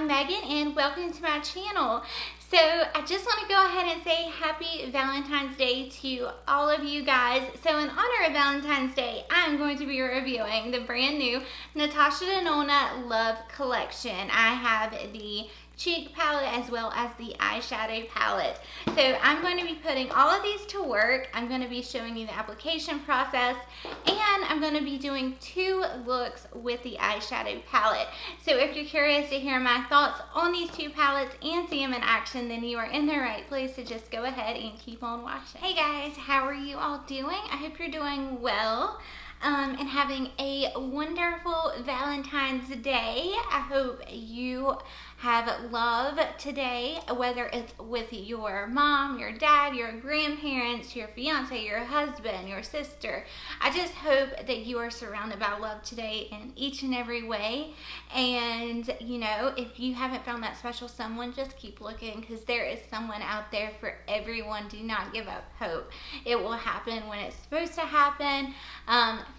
I'm Megan and welcome to my channel. So I just want to go ahead and say happy Valentine's Day to all of you guys. So in honor of Valentine's Day, I'm going to be reviewing the brand new Natasha DENONA Love Collection. I have the cheek palette as well as the eyeshadow palette. So I'm going to be putting all of these to work. I'm going to be showing you the application process, and I'm going to be doing 2 looks with the eyeshadow palette. So if you're curious to hear my thoughts on these 2 palettes and see them in action, then you are in the right place to just go ahead and keep on watching. Hey guys, how are you all doing? I hope you're doing well. And having a wonderful Valentine's Day. I hope you have love today, whether it's with your mom, your dad, your grandparents, your fiance, your husband, your sister. I just hope that you are surrounded by love today in each and every way. And you know, if you haven't found that special someone, just keep looking, because there is someone out there for everyone. Do not give up hope. It will happen when it's supposed to happen.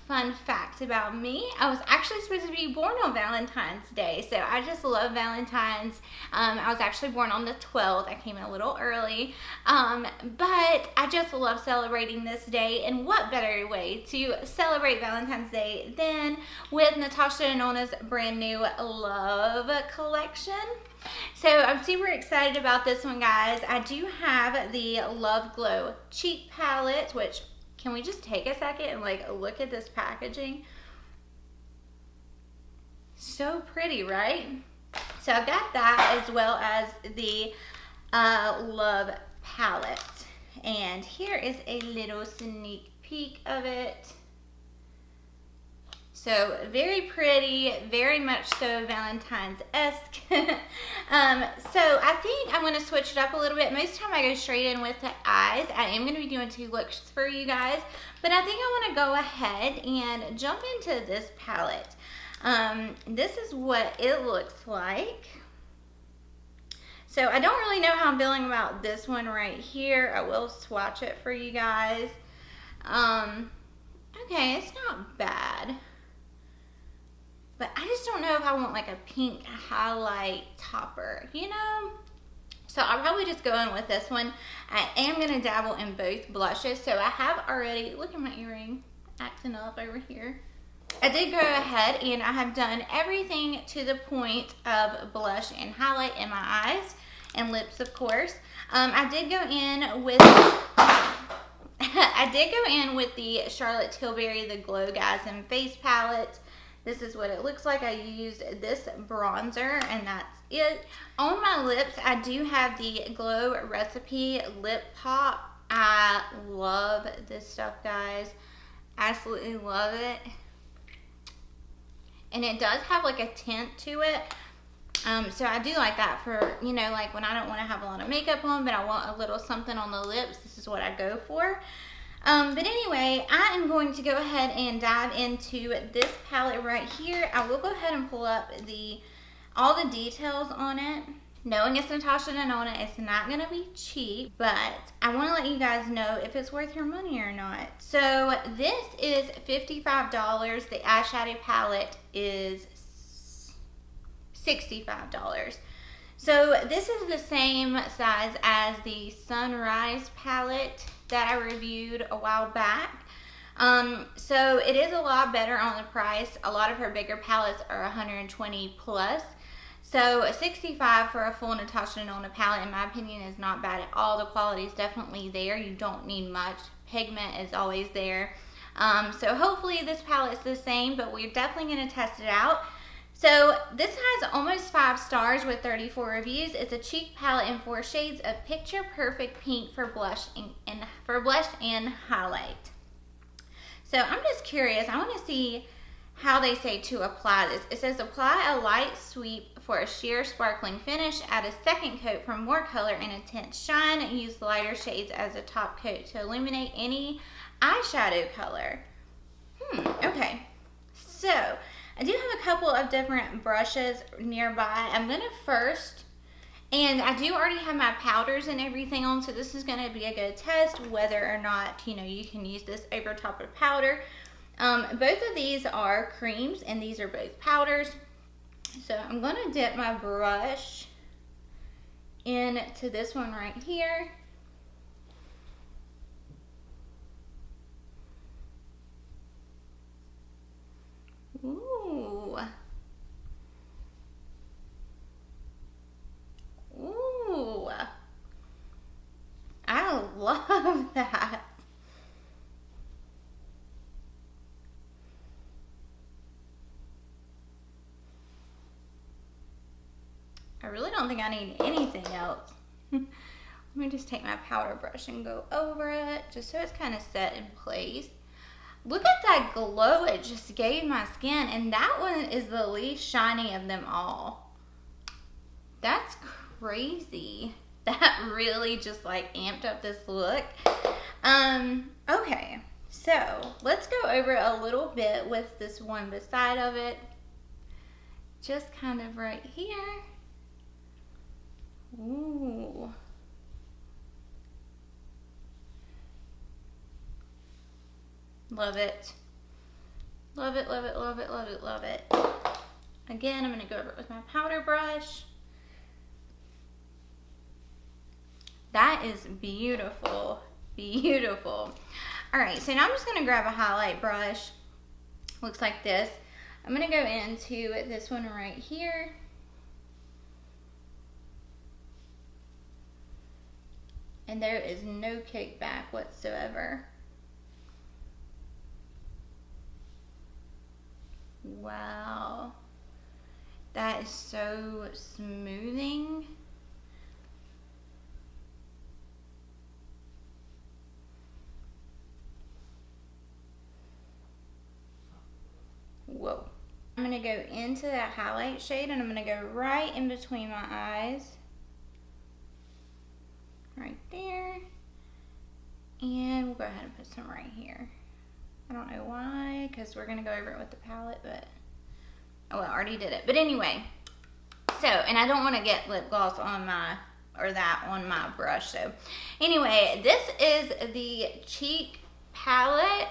Fun fact about me, I was actually supposed to be born on Valentine's Day, so I just love Valentine's. I was actually born on the 12th. I came in a little early, but I just love celebrating this day, and what better way to celebrate Valentine's Day than with Natasha DENONA's brand new Love Collection. So I'm super excited about this one, guys. I do have the Love Glow cheek palette, which, can we just take a second and like look at this packaging? So pretty, right? So I've got that as well as the Love palette. And here is a little sneak peek of it. So very pretty, very much so Valentine's-esque. So I think I'm going to switch it up a little bit. Most of the time I go straight in with the eyes. I am going to be doing 2 looks for you guys, but I think I want to go ahead and jump into this palette. This is what it looks like. So I don't really know how I'm feeling about this one right here. I will swatch it for you guys. Okay, it's not bad. But I just don't know if I want like a pink highlight topper, you know? So I'll probably just go in with this one. I am going to dabble in both blushes. So I have already, look at my earring acting up over here. I did go ahead and I have done everything to the point of blush and highlight in my eyes and lips, of course. I did go in with the Charlotte Tilbury The Glow Gasm face palette. This is what it looks like. I used this bronzer and that's it. On my lips, I do have the Glow Recipe Lip Pop. I love this stuff, guys. Absolutely love it. And it does have like a tint to it. So I do like that for, you know, like when I don't want to have a lot of makeup on, but I want a little something on the lips. This is what I go for. But anyway, I am going to go ahead and dive into this palette right here. I will go ahead and pull up all the details on it. Knowing it's Natasha DENONA, it's not going to be cheap, but I want to let you guys know if it's worth your money or not. So this is $55. The eyeshadow palette is $65. So this is the same size as the Sunrise palette that I reviewed a while back. So it is a lot better on the price. A lot of her bigger palettes are 120 plus. So $65 for a full Natasha DENONA palette, in my opinion, is not bad at all. The quality is definitely there. You don't need much. Pigment is always there. So hopefully this palette's the same, but we're definitely going to test it out. So this has almost 5 stars with 34 reviews. It's a cheek palette in 4 shades of Picture Perfect Pink for blush and highlight. So I'm just curious. I want to see how they say to apply this. It says apply a light sweep for a sheer sparkling finish. Add a second coat for more color and intense shine. Use lighter shades as a top coat to illuminate any eyeshadow color. Okay. So I do have a couple of different brushes nearby. I'm going to first, and I do already have my powders and everything on, so this is going to be a good test whether or not, you know, you can use this over top of powder. Both of these are creams and these are both powders. So I'm gonna dip my brush into this one right here. Ooh. Ooh. I love that. I really don't think I need anything else. Let me just take my powder brush and go over it just so it's kind of set in place. Look at that glow it just gave my skin, and that one is the least shiny of them all. That's crazy. That really just like amped up this look. Okay, so let's go over it a little bit with this one beside of it. Just kind of right here. Ooh. Love it. Love it, love it, love it, love it, love it. Again, I'm going to go over it with my powder brush. That is beautiful. Beautiful. Alright, so now I'm just going to grab a highlight brush. Looks like this. I'm going to go into this one right here. And there is no kickback whatsoever. Wow. That is so smoothing. Whoa. I'm going to go into that highlight shade and I'm going to go right in between my eyes. Right there. And we'll go ahead and put some right here. I don't know why, because we're going to go over it with the palette, but oh, I already did it. But anyway, so, and I don't want to get lip gloss on my, or that on my brush. So anyway, this is the cheek palette.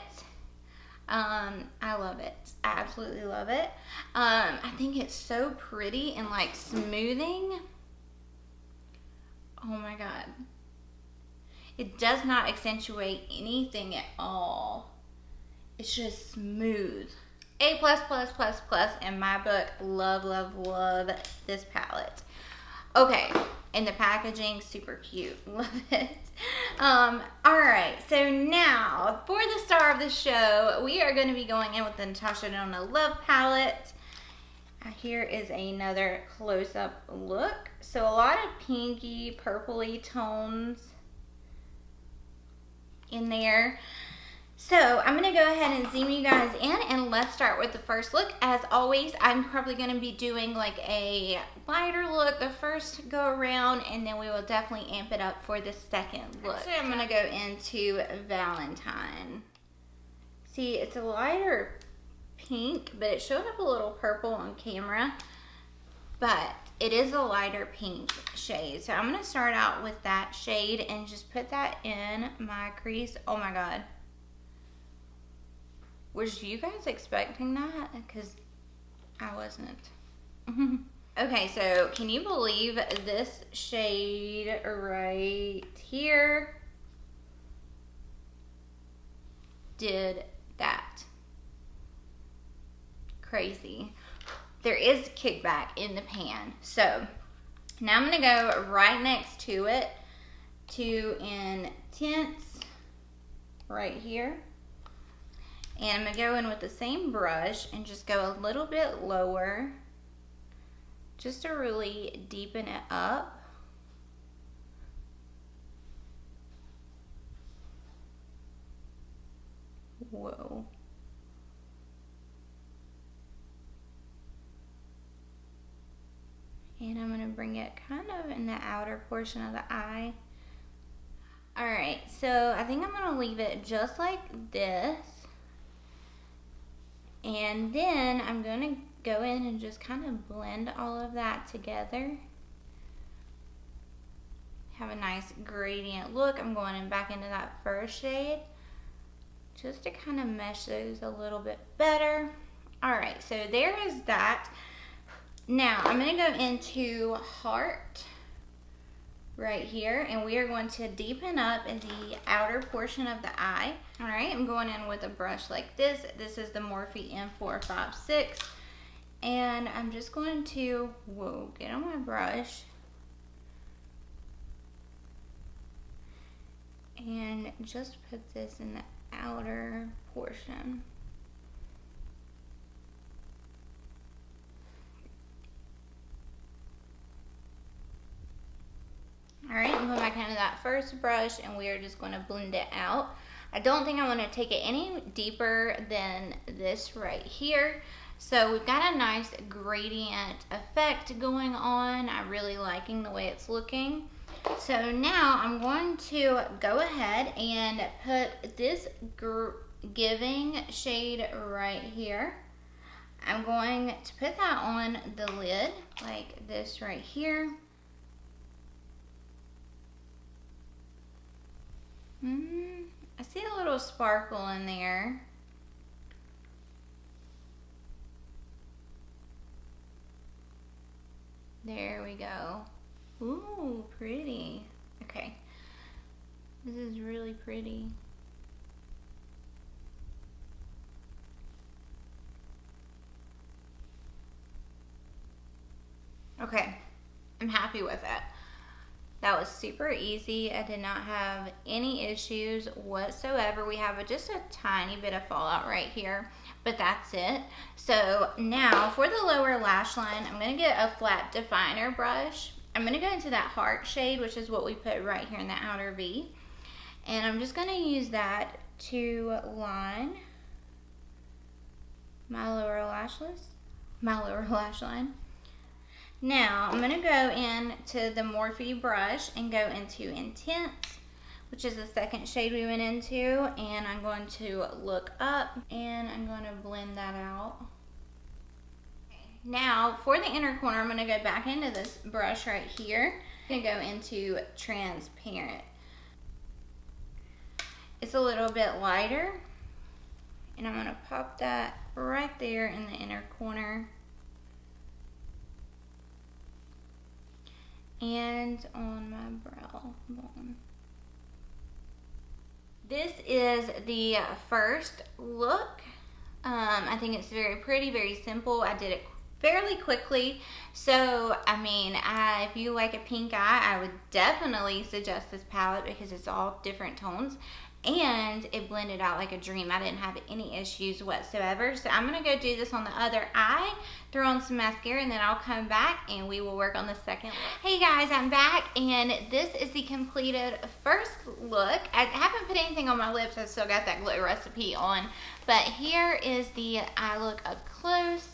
I love it. I absolutely love it. I think it's so pretty and like smoothing. Oh my God. It does not accentuate anything at all. It's just smooth. A++++ in my book. Love, love, love this palette. Okay, and the packaging, super cute. Love it. Alright, so now for the star of the show, we are going to be going in with the Natasha DENONA Love palette. Here is another close-up look. So a lot of pinky, purpley tones in there. So I'm going to go ahead and zoom you guys in, and let's start with the first look. As always, I'm probably going to be doing like a lighter look the first go around, and then we will definitely amp it up for the second look. So I'm going to go into Valentine. See, it's a lighter pink, but it showed up a little purple on camera, but it is a lighter pink shade. So I'm going to start out with that shade and just put that in my crease. Oh my God. Was you guys expecting that? Because I wasn't. Okay, so can you believe this shade right here did that? Crazy. There is kickback in the pan. So now I'm going to go right next to it to Intense right here. And I'm going to go in with the same brush and just go a little bit lower just to really deepen it up. Whoa. And I'm going to bring it kind of in the outer portion of the eye. Alright, so I think I'm going to leave it just like this. And then I'm going to go in and just kind of blend all of that together. Have a nice gradient look. I'm going in back into that first shade just to kind of mesh those a little bit better. Alright, so there is that. Now I'm going to go into Heart right here, and we are going to deepen up in the outer portion of the eye. All right, I'm going in with a brush like this. This is the Morphe M456, and I'm just going to, get on my brush and just put this in the outer portion. All right, I'm going back into that first brush, and we are just going to blend it out. I don't think I want to take it any deeper than this right here. So we've got a nice gradient effect going on. I'm really liking the way it's looking. So now I'm going to go ahead and put this Giving shade right here. I'm going to put that on the lid like this right here. I see a little sparkle in there. There we go. Ooh, pretty. Okay. This is really pretty. Okay, I'm happy with it. That was super easy. I did not have any issues whatsoever. We have just a tiny bit of fallout right here, but that's it. So now for the lower lash line, I'm gonna get a flat definer brush. I'm gonna go into that Heart shade, which is what we put right here in the outer V. And I'm just gonna use that to line my lower lash line. Now, I'm going to go into the Morphe brush and go into Intense, which is the second shade we went into, and I'm going to look up and I'm going to blend that out. Now, for the inner corner, I'm going to go back into this brush right here. I'm going to go into Transparent. It's a little bit lighter, and I'm going to pop that right there in the inner corner. And on my brow bone. This is the first look. I think it's very pretty, very simple. I did it fairly quickly. So, I mean, if you like a pink eye, I would definitely suggest this palette because it's all different tones. And it blended out like a dream. I didn't have any issues whatsoever. So I'm going to go do this on the other eye, throw on some mascara, and then I'll come back and we will work on the second look. Hey guys, I'm back, and this is the completed first look. I haven't put anything on my lips. I still got that Glow Recipe on. But here is the eye look up close.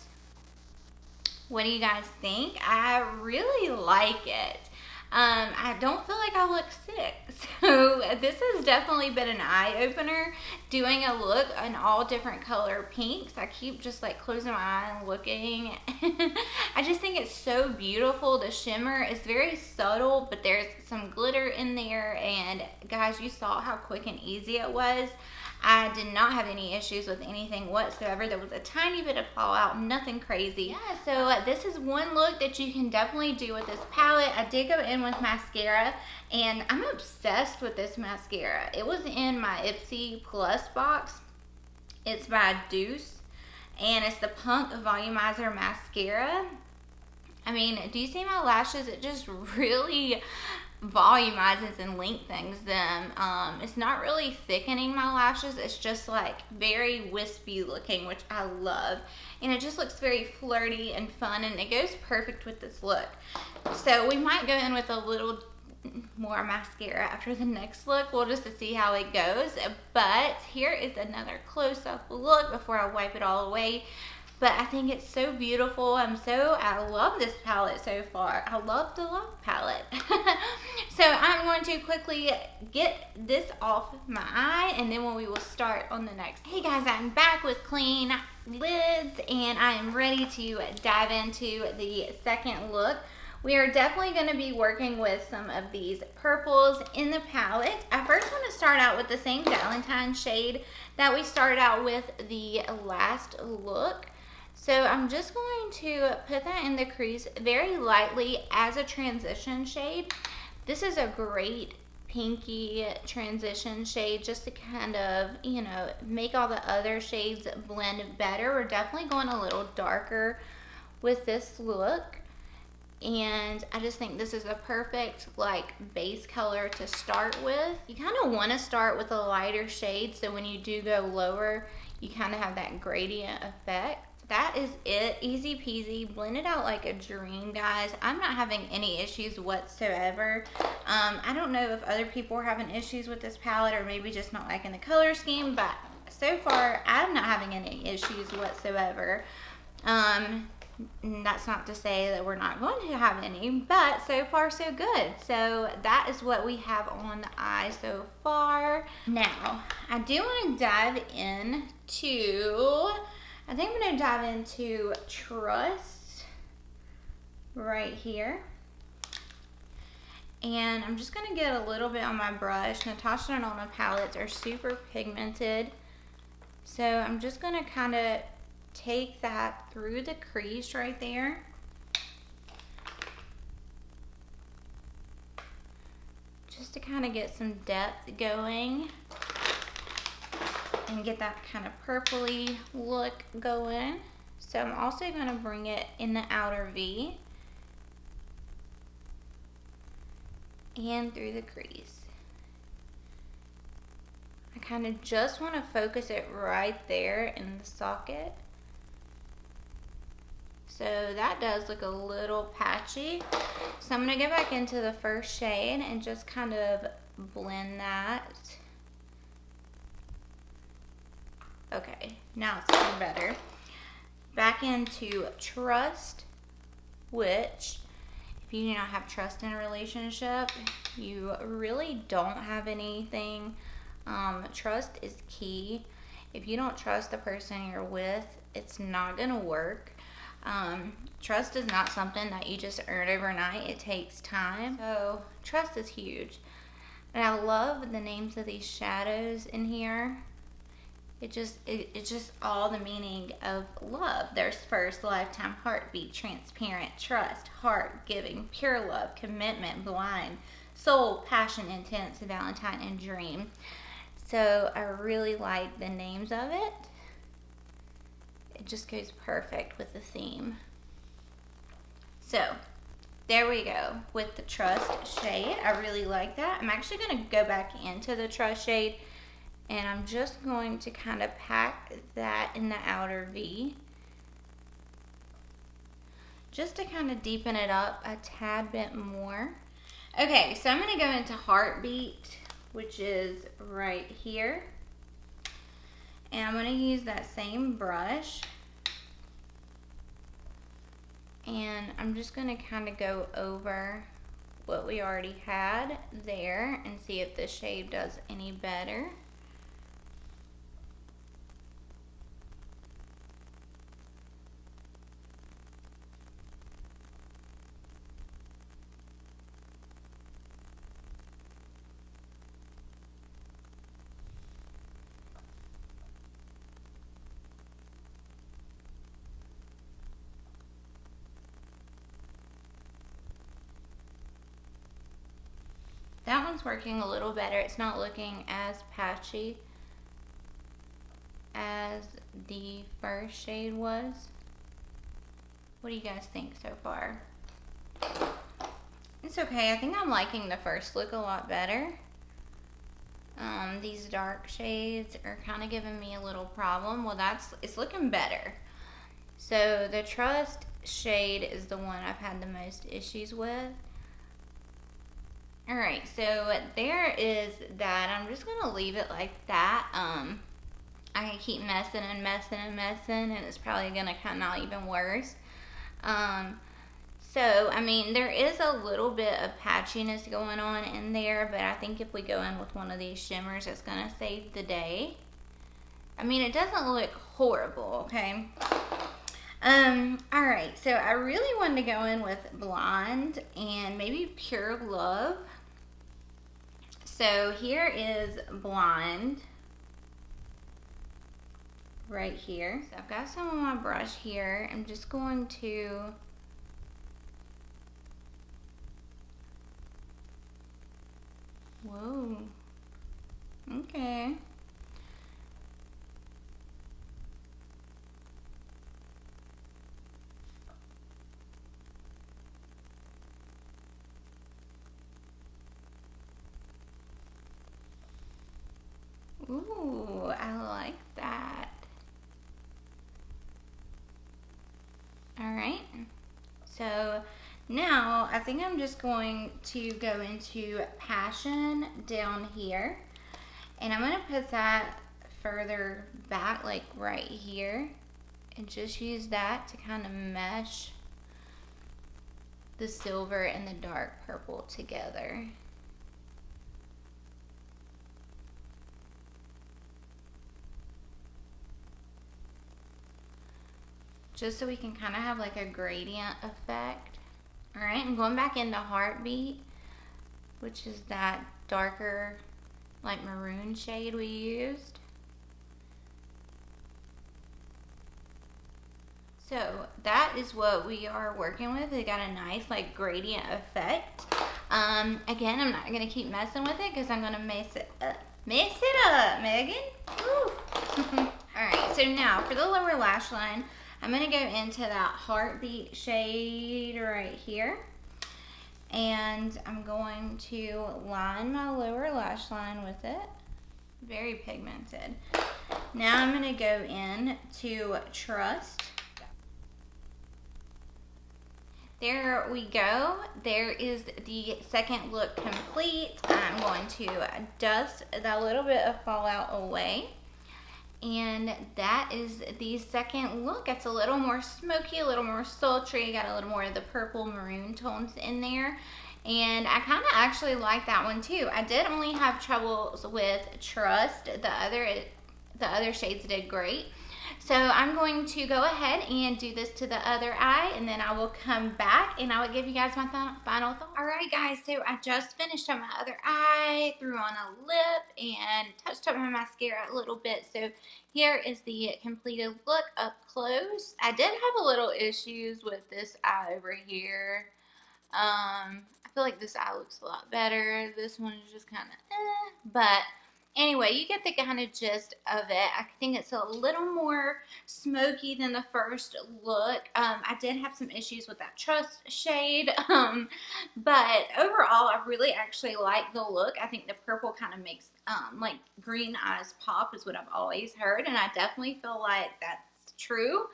What do you guys think? I really like it. I don't feel like I look sick, so this has definitely been an eye-opener, doing a look in all different color pinks. I keep just like closing my eye and looking. I just think it's so beautiful. The shimmer is very subtle, but there's some glitter in there, and guys, you saw how quick and easy it was. I did not have any issues with anything whatsoever. There was a tiny bit of fallout, nothing crazy. Yeah, so this is one look that you can definitely do with this palette. I did go in with mascara, and I'm obsessed with this mascara. It was in my Ipsy Plus box. It's by Deuce, and it's the Punk Volumizer Mascara. I mean, do you see my lashes? It just really volumizes and lengthens them. It's not really thickening my lashes. It's just like very wispy looking, which I love. And it just looks very flirty and fun, and it goes perfect with this look. So we might go in with a little more mascara after the next look. We'll just to see how it goes. But here is another close-up look before I wipe it all away. But I think it's so beautiful. I love this palette so far. I love the Love palette. So I'm going to quickly get this off my eye, and then we will start on the next. Hey guys, I'm back with clean lids, and I am ready to dive into the second look. We are definitely going to be working with some of these purples in the palette. I first want to start out with the same Valentine shade that we started out with the last look. So I'm just going to put that in the crease very lightly as a transition shade. This is a great pinky transition shade just to kind of, you know, make all the other shades blend better. We're definitely going a little darker with this look. And I just think this is a perfect like base color to start with. You kind of want to start with a lighter shade so when you do go lower, you kind of have that gradient effect. That is it. Easy peasy. Blend it out like a dream, guys. I'm not having any issues whatsoever. I don't know if other people are having issues with this palette or maybe just not liking the color scheme, but so far I'm not having any issues whatsoever. That's not to say that we're not going to have any, but so far so good. So that is what we have on the eye so far. Now, I do want to dive into, I think I'm going to dive into Trust right here. And I'm just going to get a little bit on my brush. Natasha DENONA palettes are super pigmented. So I'm just going to kind of take that through the crease right there. Just to kind of get some depth going and get that kind of purpley look going. So I'm also going to bring it in the outer V and through the crease. I kind of just want to focus it right there in the socket. So that does look a little patchy. So I'm going to go back into the first shade and just kind of blend that. Okay, now it's looking better. Back into Trust, which if you do not have trust in a relationship, you really don't have anything. Trust is key. If you don't trust the person you're with, it's not going to work. Trust is not something that you just earn overnight. It takes time. So trust is huge. And I love the names of these shadows in here. It's just all the meaning of love. There's first, lifetime, heartbeat, transparent, trust, heart, giving, pure love, commitment, blind, soul, passion, intense, Valentine, and dream. So I really like the names of it. It just goes perfect with the theme. So there we go with the Trust shade. I really like that. I'm actually going to go back into the Trust shade and I'm just going to kind of pack that in the outer V just to kind of deepen it up a tad bit more. Okay, so I'm going to go into Heartbeat, which is right here. And I'm going to use that same brush. And I'm just going to kind of go over what we already had there and see if this shade does any better. That one's working a little better. It's not looking as patchy as the first shade was. What do you guys think so far? It's okay. I think I'm liking the first look a lot better. These dark shades are kind of giving me a little problem. Well, it's looking better. So the Trust shade is the one I've had the most issues with. Alright, so there is that. I'm just going to leave it like that. I can keep messing and messing and messing, and it's probably going to come out even worse. So, I mean, there is a little bit of patchiness going on in there, but I think if we go in with one of these shimmers, it's going to save the day. I mean, it doesn't look horrible, okay? Alright, so I really wanted to go in with Blonde and maybe Pure Love. So here is Blonde right here. So I've got some on my brush here. I'm just going to whoa. Okay. Ooh, I like that. Alright, so now I think I'm just going to go into Passion down here, and I'm going to put that further back, like right here, and just use that to kind of mesh the silver and the dark purple together. Just so we can kind of have like a gradient effect. All right, I'm going back into Heartbeat, which is that darker like maroon shade we used. So that is what we are working with. It got a nice like gradient effect. Again, I'm not gonna keep messing with it because I'm gonna mess it up. Mess it up, Megan. All right, so now for the lower lash line, I'm going to go into that Heartbeat shade right here. And I'm going to line my lower lash line with it. Very pigmented. Now I'm going to go in to Trust. There we go. There is the second look complete. I'm going to dust that little bit of fallout away. And that is the second look. It's a little more smoky, a little more sultry. Got a little more of the purple maroon tones in there. And I kind of actually like that one too. I did only have troubles with Trust. The other shades did great. So I'm going to go ahead and do this to the other eye, and then I will come back and I will give you guys my final thoughts. All right, guys, so I just finished on my other eye, threw on a lip, and touched up my mascara a little bit. So here is the completed look up close. I did have a little issues with this eye over here. I feel like this eye looks a lot better. This one is just kind of but anyway, you get the kind of gist of it. I think it's a little more smoky than the first look. I did have some issues with that Trust shade, but overall, I really actually like the look. I think the purple kind of makes like green eyes pop is what I've always heard, and I definitely feel like that's true.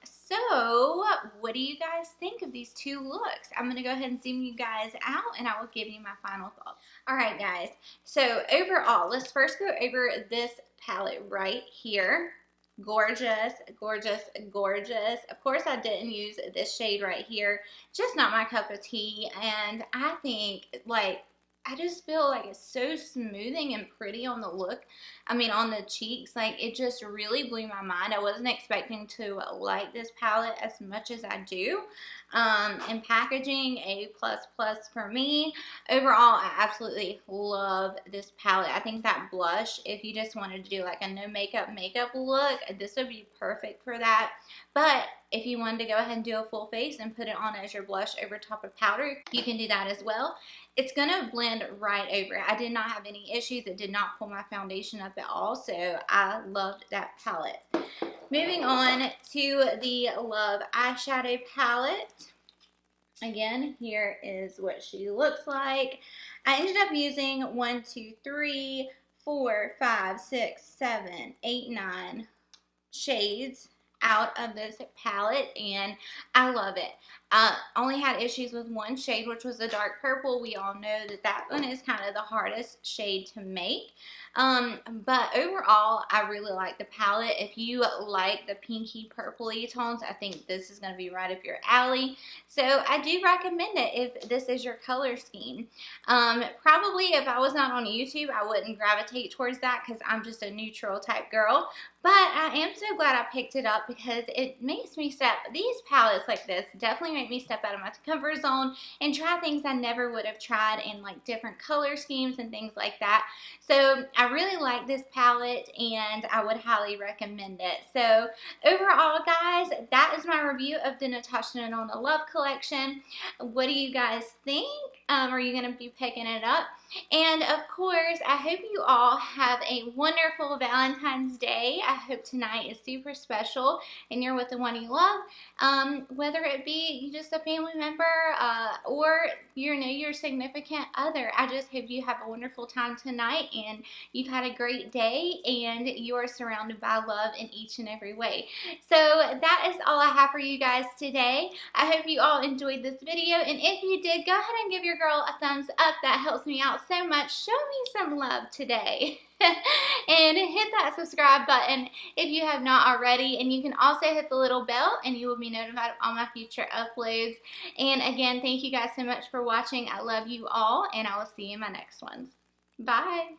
So what do you guys think of these two looks? I'm going to go ahead and zoom you guys out, and I will give you my final thoughts. All right, guys. So overall, let's first go over this palette right here. Gorgeous, gorgeous, gorgeous. Of course, I didn't use this shade right here. Just not my cup of tea. And I think, like, I just feel like it's so smoothing and pretty on the look. I mean, on the cheeks. Like, it just really blew my mind. I wasn't expecting to like this palette as much as I do. And packaging, A++ for me. Overall, I absolutely love this palette. I think that blush, if you just wanted to do like a no makeup look, this would be perfect for that. But if you wanted to go ahead and do a full face and put it on as your blush over top of powder, you can do that as well. It's going to blend right over. I did not have any issues. It did not pull my foundation up at all, so I loved that palette. Moving on to the Love eyeshadow palette. Again, here is what she looks like. I ended up using 1, 2, 3, 4, 5, 6, 7, 8, 9 shades out of this palette, and I love it. Only had issues with one shade, which was the dark purple. We all know that that one is kind of the hardest shade to make. But overall, I really like the palette. If you like the pinky purpley tones, I think this is going to be right up your alley. So I do recommend it if this is your color scheme. Probably if I was not on YouTube, I wouldn't gravitate towards that because I'm just a neutral type girl. But I am so glad I picked it up because it makes me step, these palettes like this definitely make me step out of my comfort zone and try things I never would have tried in like different color schemes and things like that. So I really like this palette and I would highly recommend it. So overall, guys, that is my review of the Natasha DENONA Love Collection. What do you guys think? Are you going to be picking it up? And of course, I hope you all have a wonderful Valentine's Day. I hope tonight is super special and you're with the one you love. Whether it be just a family member or your significant other. I just hope you have a wonderful time tonight and you've had a great day and you are surrounded by love in each and every way. So that is all I have for you guys today. I hope you all enjoyed this video, and if you did, go ahead and give your girl a thumbs up. That helps me out so much. Show me some love today. And hit that subscribe button if you have not already, and you can also hit the little bell and you will be notified of all my future uploads. And again, thank you guys so much for watching. I love you all, and I will see you in my next ones. Bye.